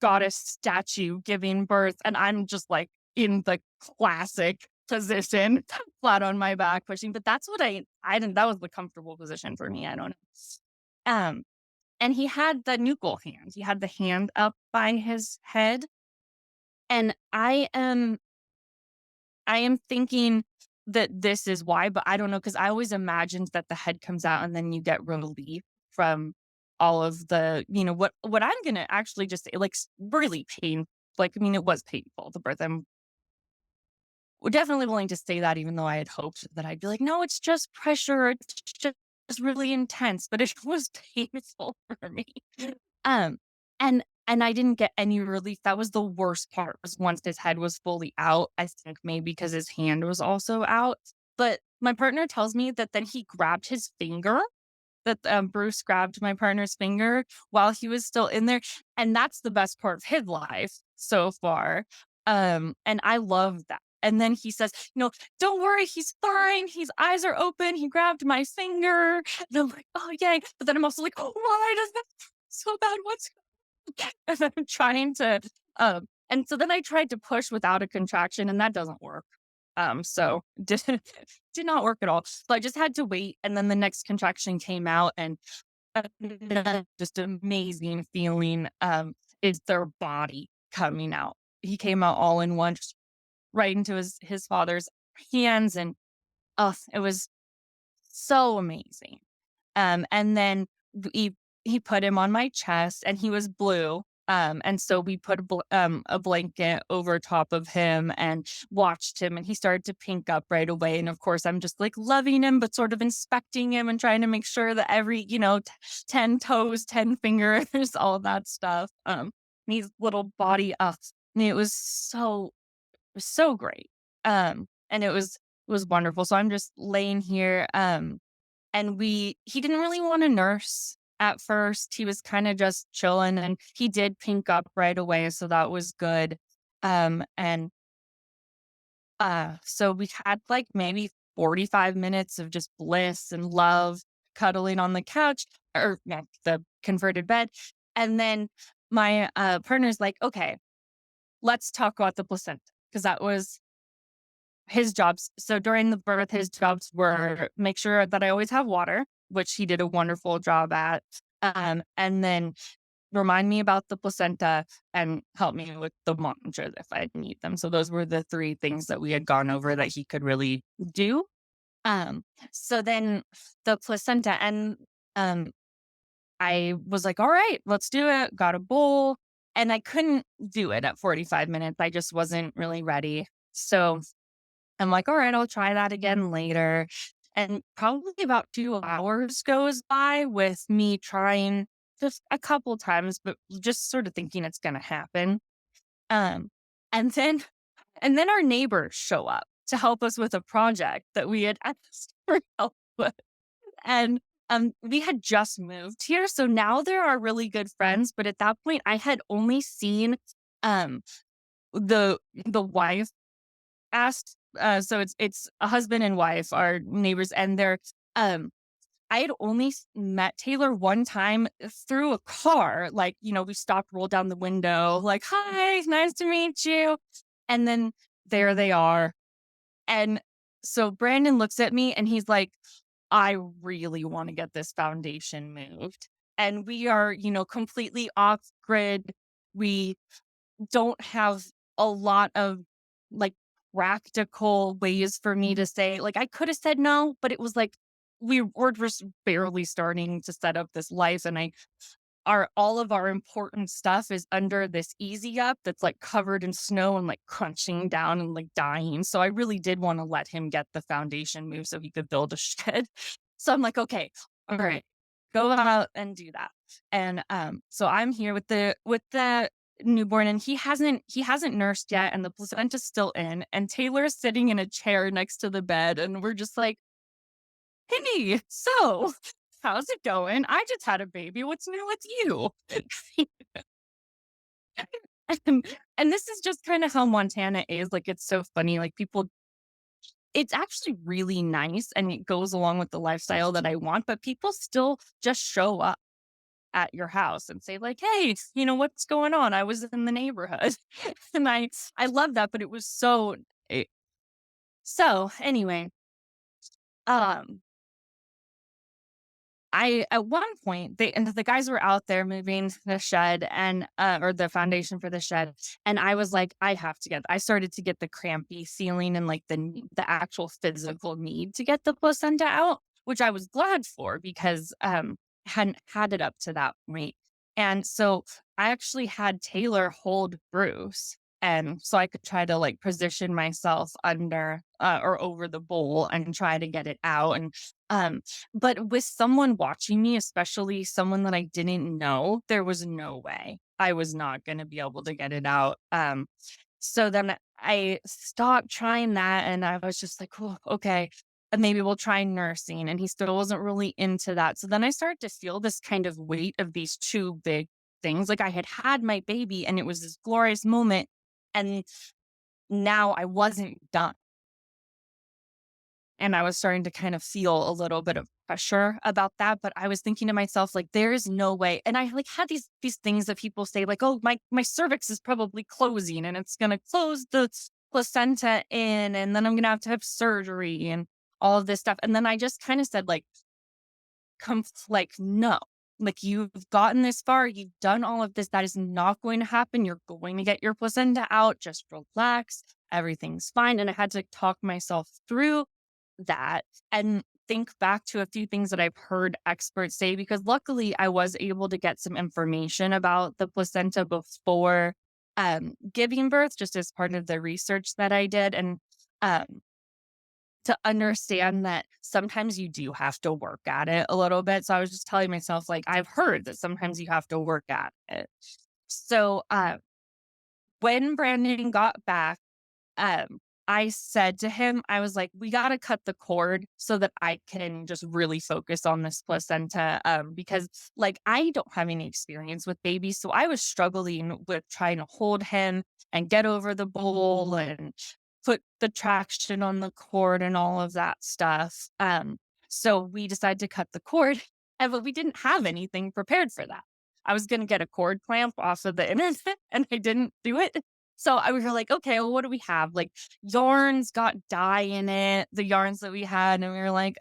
[SPEAKER 2] goddess statue giving birth, and I'm just like in the classic position, flat on my back, pushing. But that's what I didn't. That was the comfortable position for me. I don't know. And he had the nuchal hand. He had the hand up by his head, and I am thinking that this is why, but I don't know because I always imagined that the head comes out and then you get relief from all of the, what I'm gonna actually just say, like, really pain. Like, I mean, it was painful, the birth. I'm definitely willing to say that, even though I had hoped that I'd be like, no, it's just pressure. It's just really intense, but it was painful for me. Um, and I didn't get any relief. That was the worst part, was once his head was fully out. I think maybe because his hand was also out. But my partner tells me that then he grabbed his finger, that, Bruce grabbed my partner's finger while he was still in there, and that's the best part of his life so far, and I love that. And then he says, "Don't worry, he's fine, his eyes are open, he grabbed my finger," and I'm like, "Oh, yay," but then I'm also like, "Oh, why does that hurt so bad? What's" and I'm trying to, and so then I tried to push without a contraction, and that doesn't work. So did not work at all. So I just had to wait, and then the next contraction came out, and just amazing feeling. Is their body coming out? He came out all in one, just right into his father's hands, and oh, it was so amazing. And then he put him on my chest, and he was blue. And so we put a blanket over top of him and watched him, and he started to pink up right away. And of course, I'm just like loving him, but sort of inspecting him and trying to make sure that every, 10 toes, 10 fingers, all that stuff. His little body up. And it was so great. And it was wonderful. So I'm just laying here. And he didn't really want to nurse at first. He was kind of just chilling, and he did pink up right away. So that was good. And so we had like maybe 45 minutes of just bliss and love, cuddling on the couch, or no, the converted bed. And then my partner's like, okay, let's talk about the placenta, because that was his jobs. So during the birth, his jobs were make sure that I always have water, which he did a wonderful job at. And then remind me about the placenta and help me with the mantras if I need them. So those were the three things that we had gone over that he could really do. Um, so then the placenta, and um I was like, all right, let's do it. Got a bowl. And I couldn't do it at 45 minutes. I just wasn't really ready. So I'm like, all right, I'll try that again later. And probably about 2 hours goes by with me trying just a couple times, but just sort of thinking it's going to happen. Um, and then, and then our neighbors show up to help us with a project that we had asked for help with. And we had just moved here. So now they're our really good friends. But at that point, I had only seen um, the wife asked, so it's a husband and wife, our neighbors, and um I had only met Taylor one time through a car. Like, we stopped, rolled down the window, like, hi, nice to meet you. And then there they are. And so Brandon looks at me and he's like, I really want to get this foundation moved. And we are, completely off grid. We don't have a lot of like practical ways for me to say, like, I could have said no, but it was like we were just barely starting to set up this life. And all of our important stuff is under this easy up that's like covered in snow and like crunching down and like dying. So I really did want to let him get the foundation move so he could build a shed. So I'm like, okay, all right, go out and do that. And so I'm here with the newborn, and he hasn't nursed yet, and the placenta's still in, and Taylor's sitting in a chair next to the bed, and we're just like, hey, so how's it going? I just had a baby. What's new with you? and, and this is just kind of how Montana is. Like, it's so funny. Like, people, it's actually really nice, and it goes along with the lifestyle that I want, but people still just show up at your house and say, like, hey, what's going on? I was in the neighborhood. And I love that, but it was so anyway, um I at one point, the guys were out there moving the shed, and or the foundation for the shed, and I was like, I started to get the crampy feeling and like the actual physical need to get the placenta out, which I was glad for, because hadn't had it up to that point. And so I actually had Taylor hold Bruce. And so I could try to like position myself under or over the bowl and try to get it out. And um, but with someone watching me, especially someone that I didn't know, there was no way I was not going to be able to get it out. So then I stopped trying that and I was just like, oh, okay, maybe we'll try nursing. And he still wasn't really into that. So then I started to feel this kind of weight of these two big things. Like I had had my baby and it was this glorious moment. And now I wasn't done. And I was starting to kind of feel a little bit of pressure about that. But I was thinking to myself, like, there is no way. And I like had these things that people say, like, oh, my cervix is probably closing and it's gonna close the placenta in, and then I'm gonna have to have surgery and all of this stuff. And then I just kind of said, like, no. Like, you've gotten this far, you've done all of this. That is not going to happen. You're going to get your placenta out. Just relax. Everything's fine. And I had to talk myself through that and think back to a few things that I've heard experts say, because luckily I was able to get some information about the placenta before giving birth, just as part of the research that I did. And um, to understand that sometimes you do have to work at it a little bit. So I was just telling myself, like, I've heard that sometimes you have to work at it. So when Brandon got back, um, I said to him, I was like, we got to cut the cord so that I can just really focus on this placenta. Because like I don't have any experience with babies. So I was struggling with trying to hold him and get over the bowl and put the traction on the cord and all of that stuff. So we decided to cut the cord, but we didn't have anything prepared for that. I was going to get a cord clamp off of the internet and I didn't do it. So we were like, okay, well, what do we have? Like yarns got dye in it, the yarns that we had. And we were like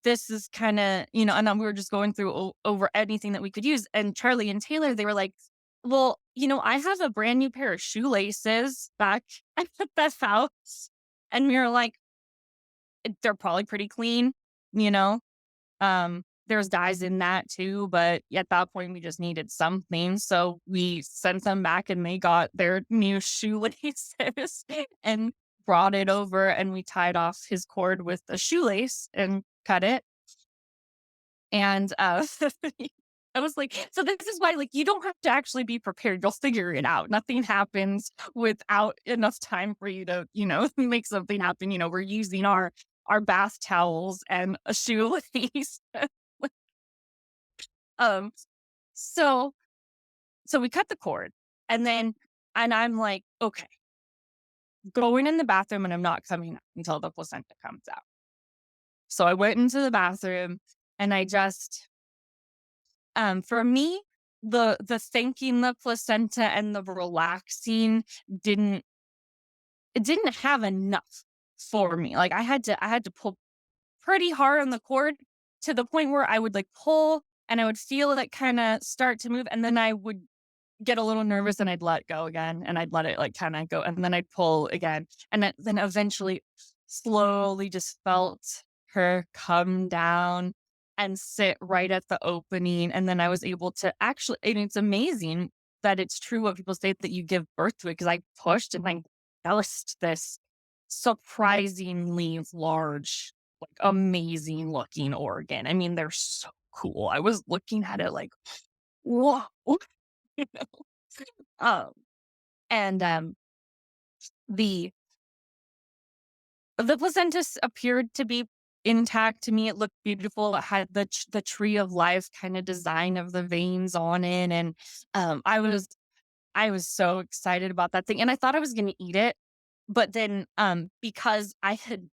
[SPEAKER 2] this is kind of, and then we were just going through over anything that we could use. And Charlie and Taylor, they were like, well, I have a brand new pair of shoelaces back at the house. And we were like, they're probably pretty clean, you know? There's dyes in that too, but at that point we just needed something. So we sent them back and they got their new shoelaces and brought it over and we tied off his cord with a shoelace and cut it. And I was like, so this is why, like, you don't have to actually be prepared. You'll figure it out. Nothing happens without enough time for you to, make something happen. We're using our bath towels and a shoelace. Um, so so we cut the cord and I'm like, okay, going in the bathroom and I'm not coming out until the placenta comes out. So I went into the bathroom and I just for me, the thinking the placenta and the relaxing didn't it didn't have enough for me. Like I had to pull pretty hard on the cord to the point where I would like pull and I would feel it kind of start to move and then I would get a little nervous and I'd let go again and I'd let it like kind of go and then I'd pull again. And then eventually slowly just felt her come down and sit right at the opening. And then I was able to actually, and it's amazing that it's true what people say that you give birth to it because I pushed and I belched this surprisingly large, like amazing looking organ. I mean, they're so cool. I was looking at it like, whoa. You know? Um, and the the placentas appeared to be intact to me. It looked beautiful. It had the tree of life kind of design of the veins on it, and I was so excited about that thing, and I thought I was going to eat it, but then because I had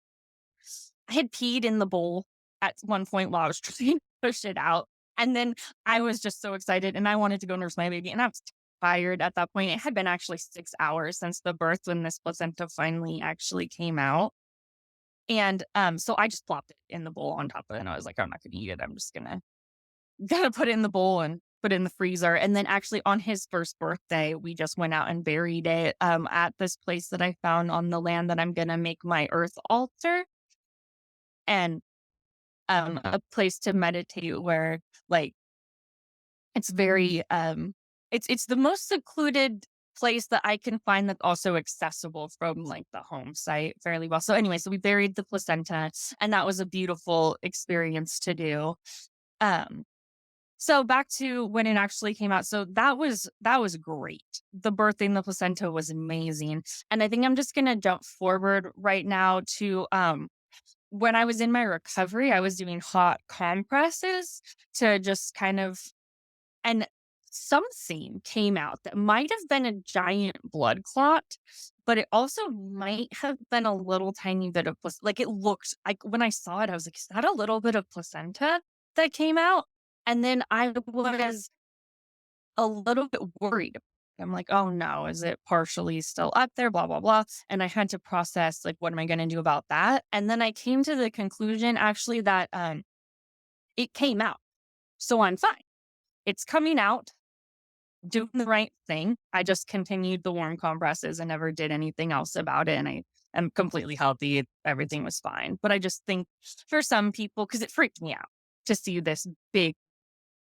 [SPEAKER 2] peed in the bowl at one point while I was trying to push it out. And then I was just so excited and I wanted to go nurse my baby. And I was tired at that point. It had been actually 6 hours since the birth when this placenta finally actually came out. And so I just plopped it in the bowl on top of it. And I was like, I'm not gonna eat it. I'm just gonna put it in the bowl and put it in the freezer. And then actually on his first birthday, we just went out and buried it at this place that I found on the land that I'm gonna make my earth altar. And a place to meditate where, like, it's very, it's the most secluded place that I can find that's also accessible from, like, the home site fairly well. So anyway, so we buried the placenta, and that was a beautiful experience to do. Um, so back to when it actually came out. So that was great. The birthing the placenta was amazing. And I think I'm just gonna jump forward right now to when I was in my recovery, I was doing hot compresses to just kind of, and something came out that might have been a giant blood clot, but it also might have been a little tiny bit of like, it looked like, when I saw it, I was like, "Is that a little bit of placenta that came out?" And then I was a little bit worried. I'm like, "Oh, no, is it partially still up there? Blah, blah, blah." And I had to process, like, what am I gonna do about that? And then I came to the conclusion, actually, that, it came out, so I'm fine. It's coming out, doing the right thing. I just continued the warm compresses and never did anything else about it, and I am completely healthy. Everything was fine. But I just think for some people, because it freaked me out to see this big,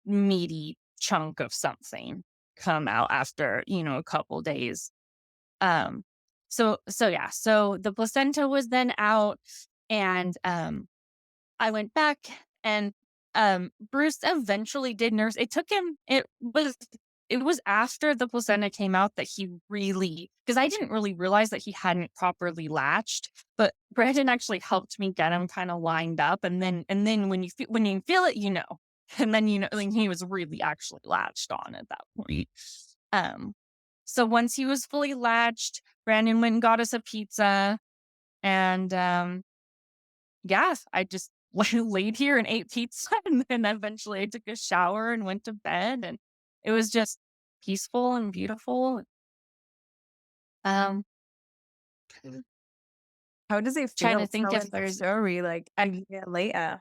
[SPEAKER 2] meaty chunk of something come out after, a couple days. Um, so yeah, so the placenta was then out, and I went back, and, Bruce eventually did nurse. It was after the placenta came out that he really, because I didn't really realize that he hadn't properly latched, but Brandon actually helped me get him kinda lined up, and then when you feel it, you know. And then, like, he was really actually latched on at that point. Um, so once he was fully latched, Brandon went and got us a pizza, and, yeah, I just laid here and ate pizza, and then eventually I took a shower and went to bed, and it was just peaceful and beautiful. Um,
[SPEAKER 3] How does it
[SPEAKER 2] trying
[SPEAKER 3] feel
[SPEAKER 2] to think
[SPEAKER 3] telling
[SPEAKER 2] if
[SPEAKER 3] the
[SPEAKER 2] there's
[SPEAKER 3] story like a
[SPEAKER 2] I
[SPEAKER 3] year later?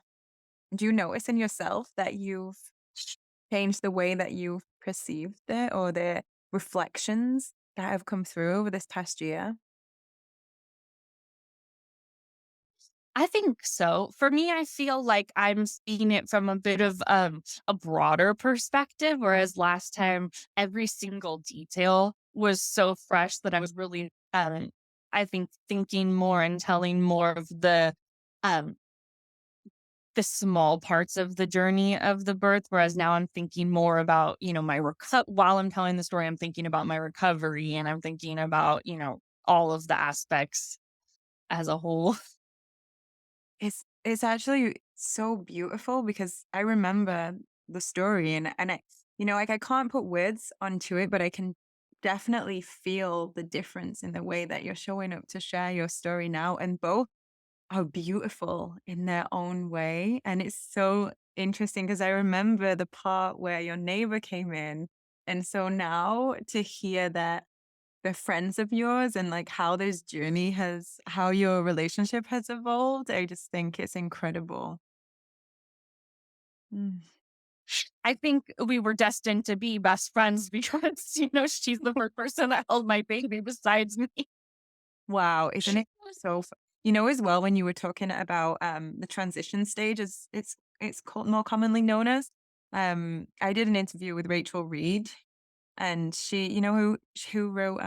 [SPEAKER 3] Do you notice in yourself that you've changed the way that you've perceived it or the reflections that have come through over this past year?
[SPEAKER 2] I think so. For me, I feel like I'm seeing it from a bit of a broader perspective, whereas last time every single detail was so fresh that I was really, I think, thinking more and telling more of um the small parts of the journey of the birth, whereas now I'm thinking more about, while I'm telling the story, I'm thinking about my recovery, and I'm thinking about, all of the aspects as a whole.
[SPEAKER 3] It's actually so beautiful because I remember the story and like I can't put words onto it, but I can definitely feel the difference in the way that you're showing up to share your story now. And both are beautiful in their own way. And it's so interesting because I remember the part where your neighbor came in. And so now to hear that they're friends of yours and like how your relationship has evolved, I just think it's incredible. Mm.
[SPEAKER 2] I think we were destined to be best friends because, she's the first person that held my baby besides me.
[SPEAKER 3] Wow, isn't it as well when you were talking about the transition stage as it's called more commonly known as. I did an interview with Rachel Reed and she, who wrote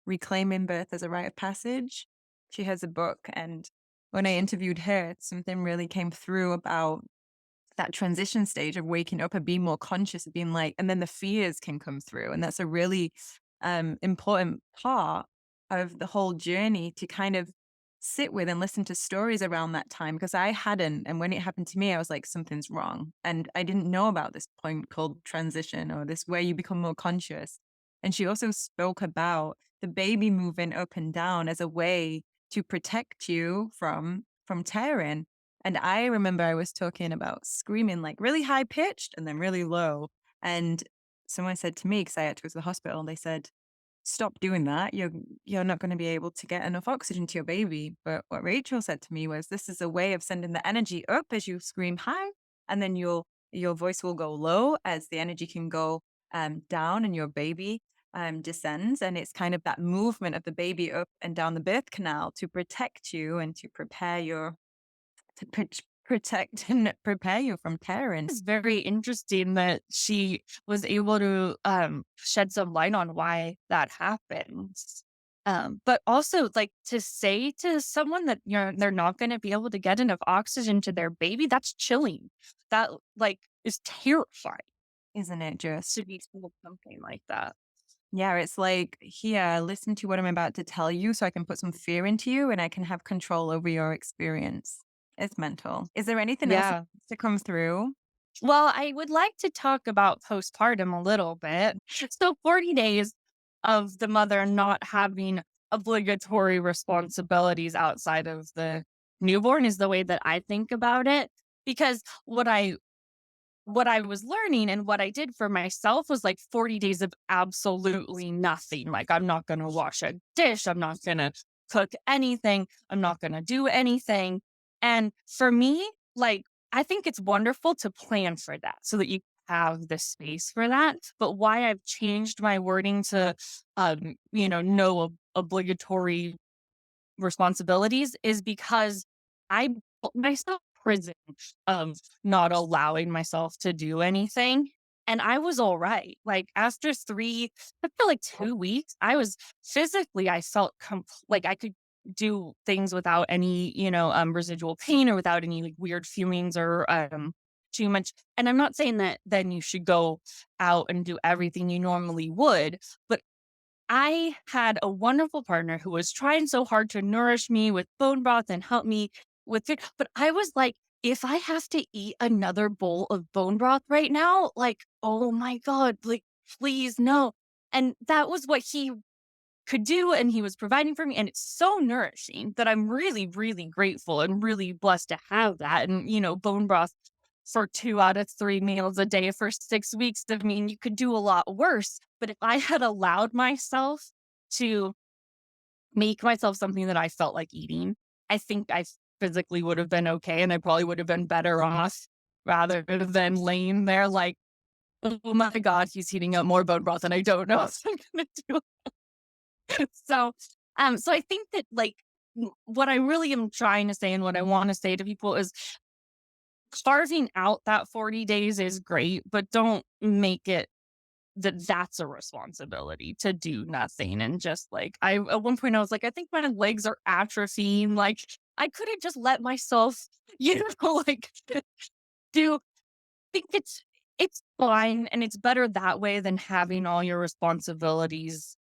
[SPEAKER 3] Reclaiming Birth as a Rite of Passage. She has a book, and when I interviewed her, something really came through about that transition stage of waking up and being more conscious of being like, and then the fears can come through. And that's a really important part of the whole journey to kind of sit with and listen to stories around that time because I hadn't. And when it happened to me, I was like, something's wrong. And I didn't know about this point called transition or this where you become more conscious. And she also spoke about the baby moving up and down as a way to protect you from tearing. And I remember I was talking about screaming like really high pitched and then really low. And someone said to me, because I had to go to the hospital, they said, stop doing that. You're not going to be able to get enough oxygen to your baby. But what Rachel said to me was, this is a way of sending the energy up as you scream high, and then your voice will go low as the energy can go down and your baby descends. And it's kind of that movement of the baby up and down the birth canal to protect you and to prepare protect and prepare you from tearing.
[SPEAKER 2] It's very interesting that she was able to shed some light on why that happens. But also like to say to someone that they're not going to be able to get enough oxygen to their baby, that's chilling. That like is terrifying
[SPEAKER 3] Isn't it
[SPEAKER 2] to
[SPEAKER 3] just?
[SPEAKER 2] be told something like that.
[SPEAKER 3] Yeah, it's like, here, listen to what I'm about to tell you so I can put some fear into you and I can have control over your experience. It's mental. Is there anything else that
[SPEAKER 2] Yeah.
[SPEAKER 3] needs to come through?
[SPEAKER 2] Well, I would like to talk about postpartum a little bit. So 40 days of the mother not having obligatory responsibilities outside of the newborn is the way that I think about it. Because what I was learning and what I did for myself was like 40 days of absolutely nothing. Like, I'm not going to wash a dish. I'm not going to cook anything. I'm not going to do anything. And for me, like, I think it's wonderful to plan for that so that you have the space for that. But why I've changed my wording to, no obligatory responsibilities is because I put myself in prison of not allowing myself to do anything. And I was all right. Like after I feel like 2 weeks, I felt like I could do things without any, residual pain or without any like weird feelings or too much. And I'm not saying that then you should go out and do everything you normally would, but I had a wonderful partner who was trying so hard to nourish me with bone broth and help me with it. But I was like, if I have to eat another bowl of bone broth right now, like, oh my God, like, please no. And that was what he could do. And he was providing for me. And it's so nourishing that I'm really, really grateful and really blessed to have that. And, bone broth for 2 out of 3 meals a day for 6 weeks, I mean, you could do a lot worse, but if I had allowed myself to make myself something that I felt like eating, I think I physically would have been okay, and I probably would have been better off rather than laying there like, "Oh my god, he's heating up more bone broth, and I don't know what I'm gonna do." So, so I think that, like, what I really am trying to say and what I wanna say to people is carving out that 40 days is great, but don't make it that that's a responsibility to do nothing and just like at one point I was like, I think my legs are atrophying. Like I could have just let myself, like do think it's fine and it's better that way than having all your responsibilities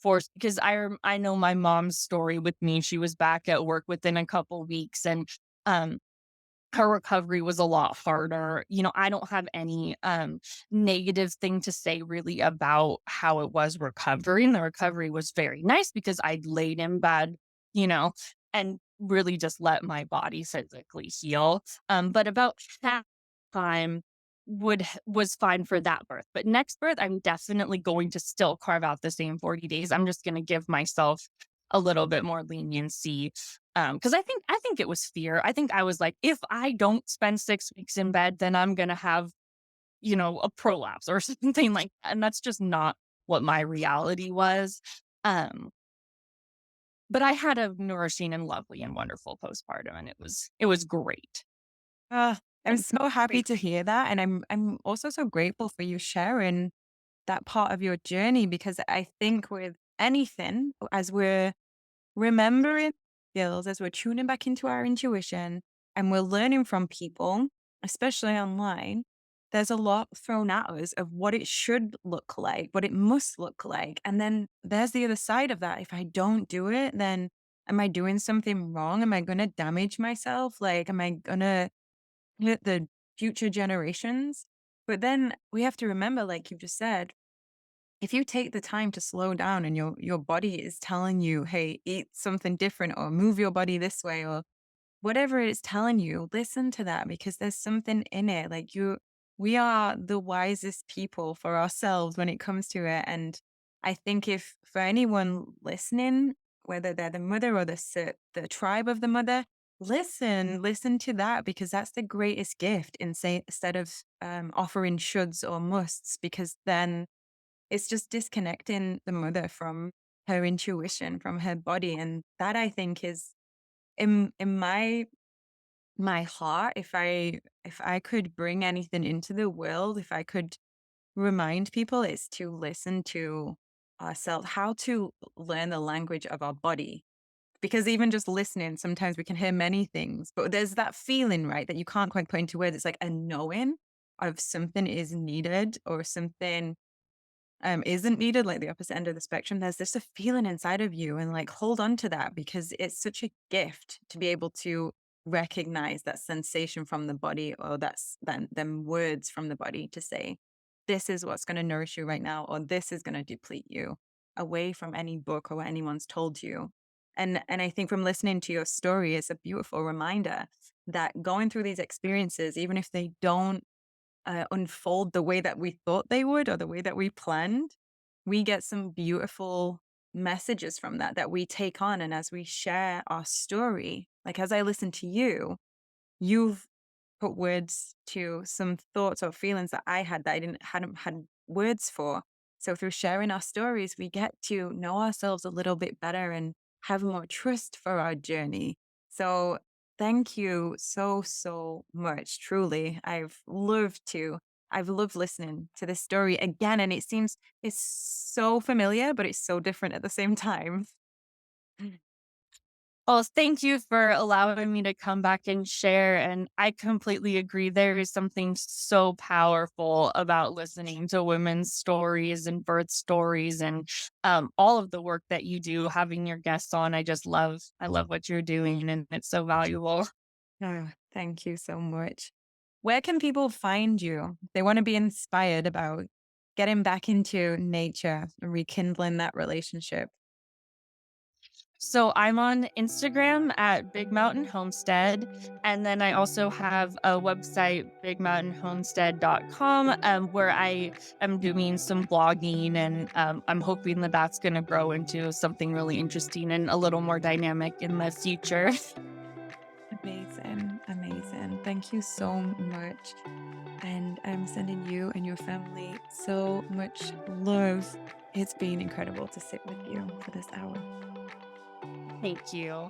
[SPEAKER 2] forced because I know my mom's story with me. She was back at work within a couple weeks and um her recovery was a lot harder. I don't have any negative thing to say really about how it was recovering. The recovery was very nice because I laid in bed, you know, and really just let my body physically heal. But about that time was fine for that birth. But next birth, I'm definitely going to still carve out the same 40 days. I'm just gonna give myself a little bit more leniency. Because I think it was fear. I think I was like, if I don't spend 6 weeks in bed, then I'm gonna have, a prolapse or something like that. And that's just not what my reality was. Um, but I had a nourishing and lovely and wonderful postpartum, and it was great.
[SPEAKER 3] Uh, I'm
[SPEAKER 2] And
[SPEAKER 3] so happy
[SPEAKER 2] great.
[SPEAKER 3] to hear that. And I'm also so grateful for you sharing that part of your journey because I think with anything, as we're remembering skills, as we're tuning back into our intuition and we're learning from people, especially online, there's a lot thrown at us of what it should look like, what it must look like. And then there's the other side of that. If I don't do it, then am I doing something wrong? Am I going to damage myself? Like, am I going to hurt the future generations? But then we have to remember, like you just said, if you take the time to slow down and your body is telling you, hey, eat something different or move your body this way or whatever it's telling you, listen to that because there's something in it. Like we are the wisest people for ourselves when it comes to it. And I think if for anyone listening, whether they're the mother or the tribe of the mother, listen to that because that's the greatest gift instead of offering shoulds or musts because then it's just disconnecting the mother from her intuition, from her body, and that I think is in my my heart, if I could bring anything into the world, if I could remind people, is to listen to ourselves, how to learn the language of our body. Because even just listening, sometimes we can hear many things, but there's that feeling, right, that you can't quite put into words. It's like a knowing of something is needed or something isn't needed, like the opposite end of the spectrum. There's just a feeling inside of you, and like hold on to that because it's such a gift to be able to recognize that sensation from the body, or that them words from the body to say, this is what's going to nourish you right now, or this is going to deplete you, away from any book or what anyone's told you. And I think from listening to your story, it's a beautiful reminder that going through these experiences, even if they don't unfold the way that we thought they would or the way that we planned, we get some beautiful messages from that that we take on. And as we share our story, like as I listen to you, you've put words to some thoughts or feelings that I had that I hadn't had words for. So through sharing our stories, we get to know ourselves a little bit better and have more trust for our journey. So thank you so, so much. Truly. I've loved listening to this story again. And it seems it's so familiar, but it's so different at the same time.
[SPEAKER 2] Well, thank you for allowing me to come back and share. And I completely agree. There is something so powerful about listening to women's stories and birth stories and all of the work that you do, having your guests on. I love what you're doing and it's so valuable.
[SPEAKER 3] Oh, thank you so much. Where can people find you if they want to be inspired about getting back into nature and rekindling that relationship?
[SPEAKER 2] So I'm on Instagram at Big Mountain Homestead. And then I also have a website, bigmountainhomestead.com, where I am doing some blogging. And I'm hoping that that's going to grow into something really interesting and a little more dynamic in the future.
[SPEAKER 3] Amazing, amazing. Thank you so much. And I'm sending you and your family so much love. It's been incredible to sit with you for this hour.
[SPEAKER 2] Thank you.